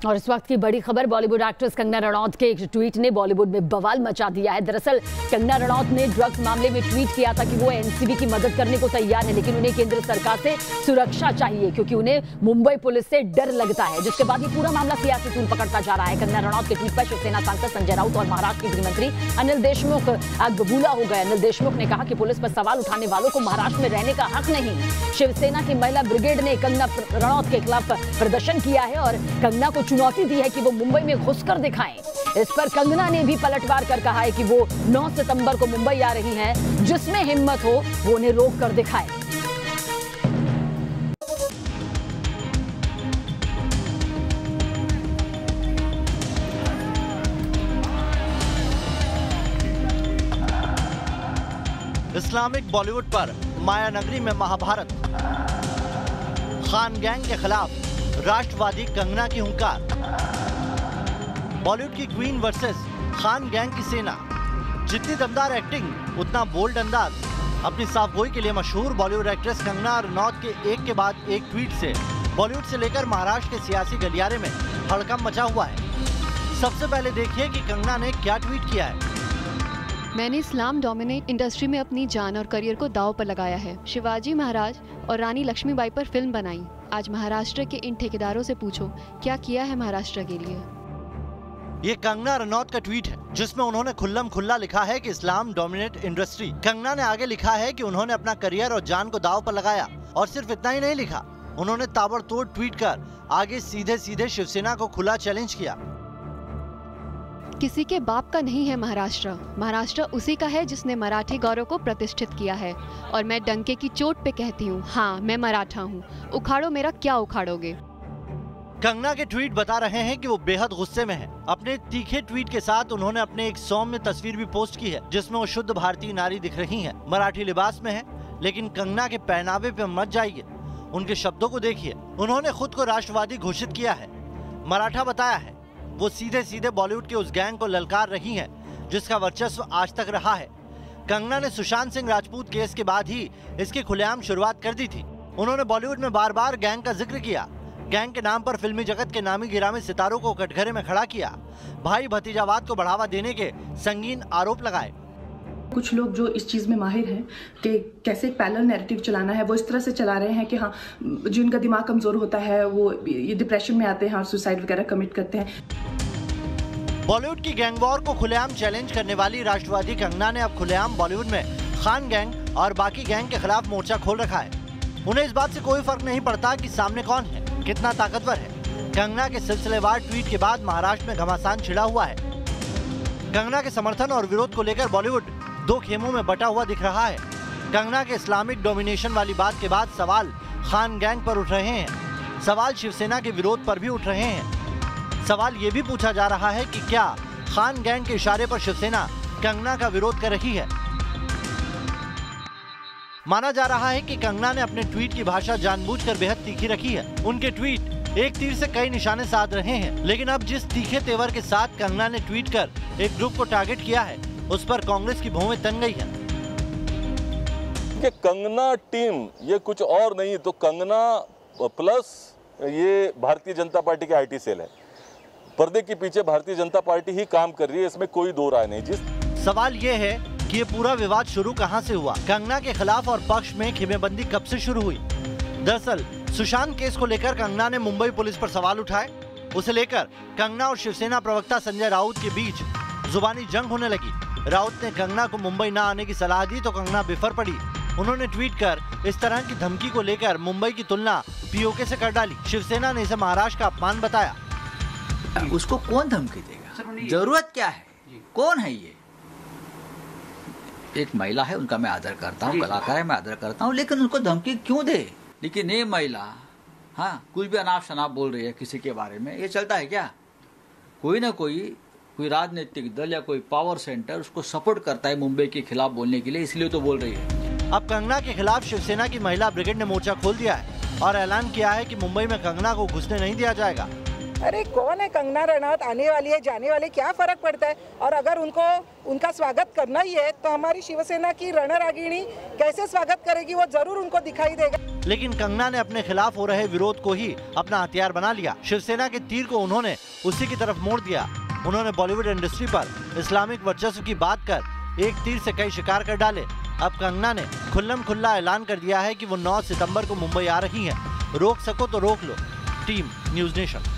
और इस वक्त की बड़ी खबर, बॉलीवुड एक्ट्रेस कंगना रनौत के एक ट्वीट ने बॉलीवुड में बवाल मचा दिया है। दरअसल कंगना रनौत ने ड्रग्स मामले में ट्वीट किया था कि वो एनसीबी की मदद करने को तैयार है, लेकिन उन्हें केंद्र सरकार से सुरक्षा चाहिए क्योंकि उन्हें मुंबई पुलिस से डर लगता है, जिसके बाद ये पूरा मामला सियासी तूल पकड़ता जा रहा है। कंगना रनौत के ट्वीट पर शिवसेना सांसद संजय राउत और महाराष्ट्र के गृहमंत्री अनिल देशमुख आग बबूला हो गए। अनिल देशमुख ने कहा कि पुलिस पर सवाल उठाने वालों को महाराष्ट्र में रहने का हक नहीं। शिवसेना की महिला ब्रिगेड ने कंगना रनौत के खिलाफ प्रदर्शन किया है और कंगना को चुनौती दी है कि वो मुंबई में घुसकर दिखाएं। इस पर कंगना ने भी पलटवार कर कहा है कि वो 9 सितंबर को मुंबई आ रही हैं, जिसमें हिम्मत हो वो उन्हें रोक कर दिखाए। इस्लामिक बॉलीवुड पर मायानगरी में महाभारत, खान गैंग के खिलाफ राष्ट्रवादी कंगना की हुंकार, बॉलीवुड की क्वीन वर्सेस खान गैंग की सेना। जितनी दमदार एक्टिंग उतना बोल्ड अंदाज। अपनी साफगोई के लिए मशहूर बॉलीवुड एक्ट्रेस कंगना रनौत के एक के बाद एक ट्वीट से बॉलीवुड से लेकर महाराष्ट्र के सियासी गलियारे में हड़कंप मचा हुआ है। सबसे पहले देखिए कि कंगना ने क्या ट्वीट किया है। मैंने इस्लाम डोमिनेट इंडस्ट्री में अपनी जान और करियर को दांव पर लगाया है। शिवाजी महाराज और रानी लक्ष्मीबाई पर फिल्म बनाई। आज महाराष्ट्र के इन ठेकेदारों से पूछो क्या किया है महाराष्ट्र के लिए। ये कंगना रनौत का ट्वीट है जिसमें उन्होंने खुल्लम खुल्ला लिखा है कि इस्लाम डोमिनेट इंडस्ट्री। कंगना ने आगे लिखा है कि उन्होंने अपना करियर और जान को दांव पर लगाया, और सिर्फ इतना ही नहीं लिखा, उन्होंने ताबड़तोड़ ट्वीट कर आगे सीधे सीधे शिवसेना को खुला चैलेंज किया। किसी के बाप का नहीं है महाराष्ट्र, महाराष्ट्र उसी का है जिसने मराठी गौरव को प्रतिष्ठित किया है। और मैं डंके की चोट पे कहती हूँ, हाँ मैं मराठा हूँ, उखाड़ो मेरा क्या उखाड़ोगे। कंगना के ट्वीट बता रहे हैं कि वो बेहद गुस्से में हैं। अपने तीखे ट्वीट के साथ उन्होंने अपने एक सौम्य तस्वीर भी पोस्ट की है जिसमें वो शुद्ध भारतीय नारी दिख रही हैं। मराठी लिबास में है, लेकिन कंगना के पहनावे पे मत जाइए, उनके शब्दों को देखिए। उन्होंने खुद को राष्ट्रवादी घोषित किया है, मराठा बताया है। वो सीधे सीधे बॉलीवुड के उस गैंग को ललकार रही हैं जिसका वर्चस्व आज तक रहा है। कंगना ने सुशांत सिंह राजपूत केस के बाद ही इसकी खुलेआम शुरुआत कर दी थी। उन्होंने बॉलीवुड में बार बार गैंग का जिक्र किया, गैंग के नाम पर फिल्मी जगत के नामी गिरामी सितारों को कटघरे में खड़ा किया, भाई भतीजावाद को बढ़ावा देने के संगीन आरोप लगाए। कुछ लोग जो इस चीज़ में माहिर हैं कि कैसे एक पैरेलल नैरेटिव चलाना है, वो इस तरह से चला रहे हैं कि हाँ, जिनका दिमाग कमजोर होता है वो ये डिप्रेशन में आते हैं और सुसाइड वगैरह कमिट करते हैं। बॉलीवुड की गैंग वॉर को खुलेआम चैलेंज करने वाली राष्ट्रवादी कंगना ने अब खुलेआम बॉलीवुड में खान गैंग और बाकी गैंग के खिलाफ मोर्चा खोल रखा है। उन्हें इस बात से कोई फर्क नहीं पड़ता कि सामने कौन है, कितना ताकतवर है। कंगना के सिलसिलेवार ट्वीट के बाद महाराष्ट्र में घमासान छिड़ा हुआ है। कंगना के समर्थन और विरोध को लेकर बॉलीवुड दो खेमों में बटा हुआ दिख रहा है। कंगना के इस्लामिक डोमिनेशन वाली बात के बाद सवाल खान गैंग पर उठ रहे हैं, सवाल शिवसेना के विरोध पर भी उठ रहे हैं। सवाल ये भी पूछा जा रहा है कि क्या खान गैंग के इशारे पर शिवसेना कंगना का विरोध कर रही है। माना जा रहा है कि कंगना ने अपने ट्वीट की भाषा जानबूझकर बेहद तीखी रखी है। उनके ट्वीट एक तीर से कई निशाने साध रहे हैं, लेकिन अब जिस तीखे तेवर के साथ कंगना ने ट्वीट कर एक ग्रुप को टारगेट किया है, उस पर कांग्रेस की भौवें तन गई है। कि कंगना टीम ये कुछ और नहीं तो कंगना प्लस ये भारतीय जनता पार्टी के आईटी सेल है। पर्दे के पीछे भारतीय जनता पार्टी ही काम कर रही है, इसमें कोई दो राय नहीं। जिस सवाल ये है कि ये पूरा विवाद शुरू कहां से हुआ, कंगना के खिलाफ और पक्ष में खेमेबंदी कब से शुरू हुई। दरअसल सुशांत केस को लेकर कंगना ने मुंबई पुलिस पर सवाल उठाए। उसे लेकर कंगना और शिवसेना प्रवक्ता संजय राउत के बीच जुबानी जंग होने लगी। राउत ने कंगना को मुंबई न आने की सलाह दी तो कंगना बेफर पड़ी। उन्होंने ट्वीट कर इस तरह की धमकी को लेकर मुंबई की तुलना पीओके से कर डाली। शिवसेना ने इसे महाराष्ट्र का अपमान बताया। उसको कौन धमकी देगा, जरूरत क्या है, कौन है ये? एक महिला है, उनका मैं आदर करता हूँ, कलाकार है, मैं आदर करता हूँ, लेकिन उनको धमकी क्यों दे? लेकिन ये महिला हाँ कुछ भी अनाप शनाप बोल रही है किसी के बारे में, ये चलता है क्या? कोई ना कोई राजनीतिक दल या कोई पावर सेंटर उसको सपोर्ट करता है मुंबई के खिलाफ बोलने के लिए, इसलिए तो बोल रही है। अब कंगना के खिलाफ शिवसेना की महिला ब्रिगेड ने मोर्चा खोल दिया है और ऐलान किया है कि मुंबई में कंगना को घुसने नहीं दिया जाएगा। अरे कौन है कंगना रनौत, आने वाली है जाने वाली, क्या फर्क पड़ता है। और अगर उनको उनका स्वागत करना ही है तो हमारी शिवसेना की रणरागिणी कैसे स्वागत करेगी वो जरूर उनको दिखाई देगा। लेकिन कंगना ने अपने खिलाफ हो रहे विरोध को ही अपना हथियार बना लिया। शिवसेना के तीर को उन्होंने उसी की तरफ मोड़ दिया। उन्होंने बॉलीवुड इंडस्ट्री पर इस्लामिक वर्चस्व की बात कर एक तीर से कई शिकार कर डाले। अब कंगना ने खुल्लम खुल्ला ऐलान कर दिया है कि वो 9 सितंबर को मुंबई आ रही हैं। रोक सको तो रोक लो। Team news nation.